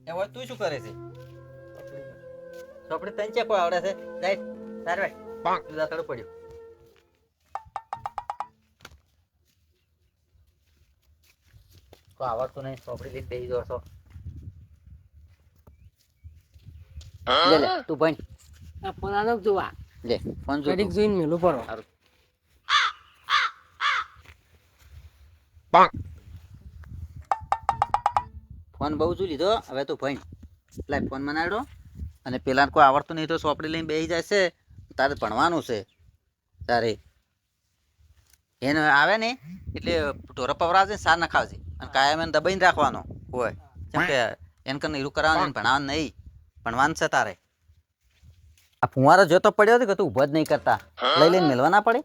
એ હોય તું શું કરે છે? ચોપડી તને ચેકો આવડે છે? જાય તારે ભાઈ તું દાતડો પડ્યો. તો આવડતું નહીં, ચોપડી લઈને બેસી દો છો. લે લે તું ભણ. આ ફોન આનો જોવા લે ફોન જો. ઘડીક જોઈને મેલું પડો. સારું. ફોન બહુ શું લીધો, હવે તું ભણ. લાય ફોન મનાડો. અને પેલા કોઈ આવડતું નહીં તો ચોપડી લઈને બેસી જાય છે. તારે ભણવાનું છે તારે. એને આવે ને એટલે ઢોરા પવરાવજે, સાર નખાવજે અને કાયમ એને દબાઈને રાખવાનો હોય. કેમ કે એને કને હીરું કરાવવાનું, ભણાવવાનું નહીં, ભણવાનું છે તારે. આ ફુવારો જોતો પડ્યો હતો કે તું ઊભો જ નહીં કરતા, લઈ લઈને મેળવા ના પડે.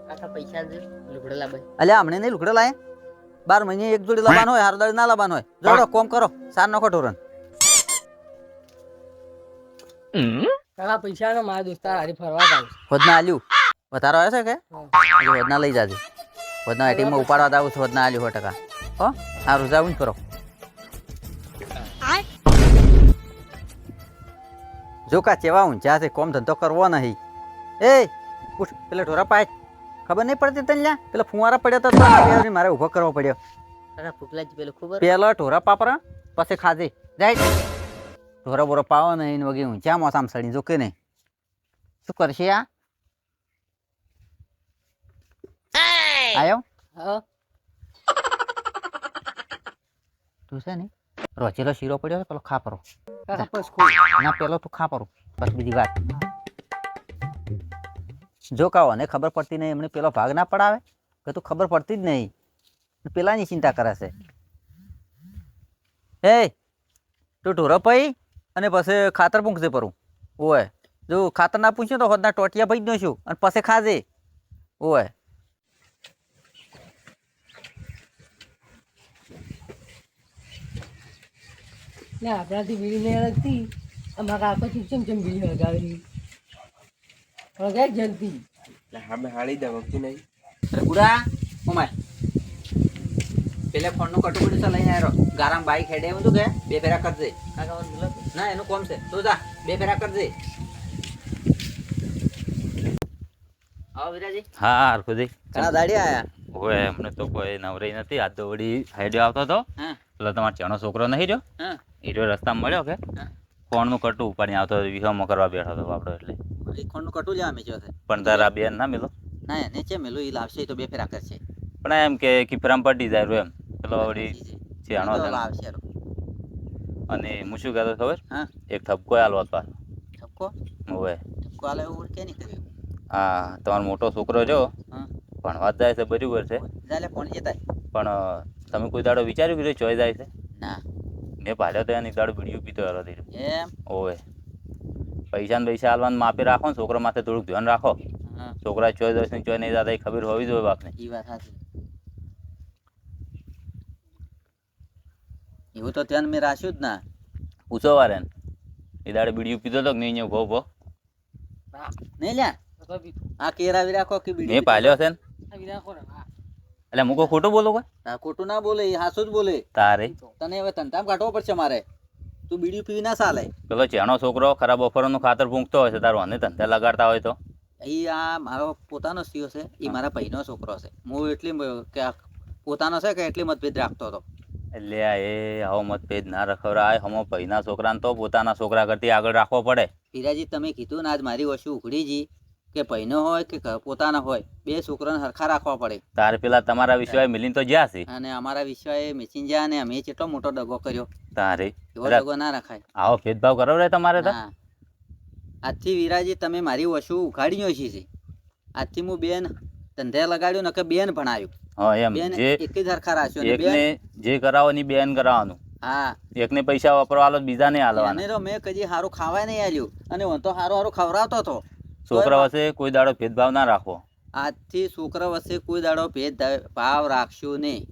કાકા પૈસા દે લુગડા લાવે. અલ્યા હમણે નહીં લુગડો લાય, 12 મહિને એક જોડી લાવવાનો હોય, હારદાડી ના લાવવાનો હોય. જોડો કોમ કરો, સાર નખો ઢોરણ. કાકા પૈસા નો મારા દોસ્તાર હારી ફરવા જાય. વધના આલ્યું વધારો આવે છે કે વધના લઈ જાજે. વધના આઈટીમાં ઉપાડવા આવું છું, વધના આલ્યું 100%. હો સારું જાવું જ કરો. જો કા ચેવા ઊંચા છે, કોમ ધંધો કરવો નહીં. એ ઉઠ, પેલા ઢોરા પાય ખબર નહીં પડતી તને લ્યા. પેલા ફુવારા પડ્યા તો મારે ઊભો કરવો પડ્યો. કાકા ફૂકલાજી પેલું ખબર પેલા ઢોરા પાપરા પછી ખાજે જાય. ઢોરા બોરો પાવો નહીં વગેરે ઊંચા મોસામ સડી જોકે નહીં. શું કરશે આ? આયો હા તું છે ને રોચેલો શીરો પડ્યો પેલો ખા પરો. કાકા બસ કોઈ ના પેલો તું ખા પરો, બસ બીજી વાત. જો કાવો ને ખબર પડતી નહીં, એમને પેલો ભાગ ના પડાવે કે તું ખબર પડતી જ નહીં, પેલાની ચિંતા કરે છે. એ તું ઢોરો પઈ અને પછી ખાતર પૂંખજે પરું. ઓય જો ખાતર ના પૂછ્યું તો હોદના ટોટિયા ભાઈ જ દઈશું અને પછી ખાજે. ઓય ના આપણાથી બીડી નહીં લગતી. અમારા કાકા ચમ ચમ બીડી લગાવેલી લગાય જલ્દી. અમે હાળી દે વખતી નહીં. અરે ગુડા ઓમાય પેલે ફોનનું કટુકડી છે લઈને આવ્યો. ગારામ બાઈક હેડે એમ તું કે 2 ફેરા કરજે. કાકા મને બોલો ના એનું કોમ છે, તું જા 2 ફેરા કરજે. આવો વિરાજી. હા હરખુજી ઘણા દાડી આયા. ઓય એમને તો કોઈ નવરી નથી. આજ તો વળી હાઈડે આવતો હતો. હા પેલો તમારો ચેનો છોકરો નહીં રહ્યો, હા એ રહ્યો રસ્તામાં મળ્યો કે હા. ફોનનું કટું ઉપાડી આવતો હતો, વિહોમાં કરવા બેઠો હતો આપણો એટલે. ફોનનું કટુ લ્યા મેં છે. પણ તારા બેન ના મિલો. ના એને છે મેલું ઈ લાવશે તો 2 ફેરા કરશે. પણ એમ કે કિફરામ પડી જાય રહ્યો એમ. પેલો વળી ચેણો છે ને. લાવશે. અને હું શું કહેતો ખબર, હા એક ઠપકો આલવો હતો. ઠપકો ઓય ઠપકો આલે એવું કે નહીં કર્યું. હા તમારો મોટો છોકરો જો હા ભણવા જ જાય છે બરાબર છે, ચાલે ફોન જતા. પણ તમે કોઈ દાડો વિચાર્યું કે ચોઈ જાય છે? ના મેં ભાડ્યો તો એની દાડો બીડીઓ પીતો હતો તે. એમ. ઓય પૈસા ને પૈસા આલવાનું માપે રાખો ને, છોકરા માથે થોડુંક ધ્યાન રાખો. હા છોકરા ચોય દસ ની ચોય નહીં જતા એ ખબર હોવી જોઈએ બાપને. ઈ વાત સાચી. એવું તો ધ્યાન મેં રાખ્યું જ ના. પૂછો વાર એને એ દાડે બીડીઓ પીતો હતો કે નહીં અહીંયા ઉભો ઉભો? નહીં લ્યા આ કેરાવી રાખો કે બીડી મેં પાલ્યો છે ને રાખો ને હા. એટલે હું કોઈ ખોટું બોલું કોઈ? આ ખોટું ના બોલે, એ હાસું જ બોલે. તારે તને હવે ધંધામાં કાઢવો પડશે મારે. તું બીડી પીવી ના ચાલે. પેલો ચેણો છોકરો ખરાબ ઓફરોનું ખાતર ફૂંકતો હોય છે, તારો અને ધંધા લગાડતા હોય તો એ આ મારો પોતાનો સ્ત્રીઓ છે, એ મારા ભાઈનો છોકરો છે. હું એટલી કે આ પોતાનો છે કે એટલી મતભેદ રાખતો હતો. એટલે આ એ આવો મતભેદ ના રખવરાય. હમો ભાઈના છોકરાને તો પોતાના છોકરા કરતી આગળ રાખવો પડે. હીરાજી તમે કીધું ને આજ મારી વસ્તુ ઉઘડી જી કે ભાઈનો હોય કે પોતાનો હોય, 2 છોકરાને હરખા રાખવા પડે. તારે પેલા તમારા વિષય મિલીને તો જ્યાં છે અને અમારા વિશ્વાએ મેચિંજા ને અમે કેટલો મોટો દગો કર્યો. તારે એવો દગો ના રખાય. આવો ભેદભાવ કરો રે તમારે તો. ના. આજથી વીરાજી તમે મારી વસ્તુ ઉઘાડી છે. આજથી હું બેન ધંધે લગાડ્યું ને કે બેન ભણાયું. હા એમ બેન જે એક જ હરખા રાખ્યો ને બેન. એકને જે કરાવો ની બેન કરાવવાનું. હા એકને પૈસા વાપરવા આલો બીજાને આલવાના. એને તો મેં કદી સારું ખાવાય નહીં આલ્યું અને હું તો સારું સારું ખવડાવતો હતો. છોકરા વચ્ચે કોઈ દાડો ભેદભાવ ના રાખવો. આજથી છોકરા વચ્ચે કોઈ દાડો ભેદ ભાવ રાખશું નહીં.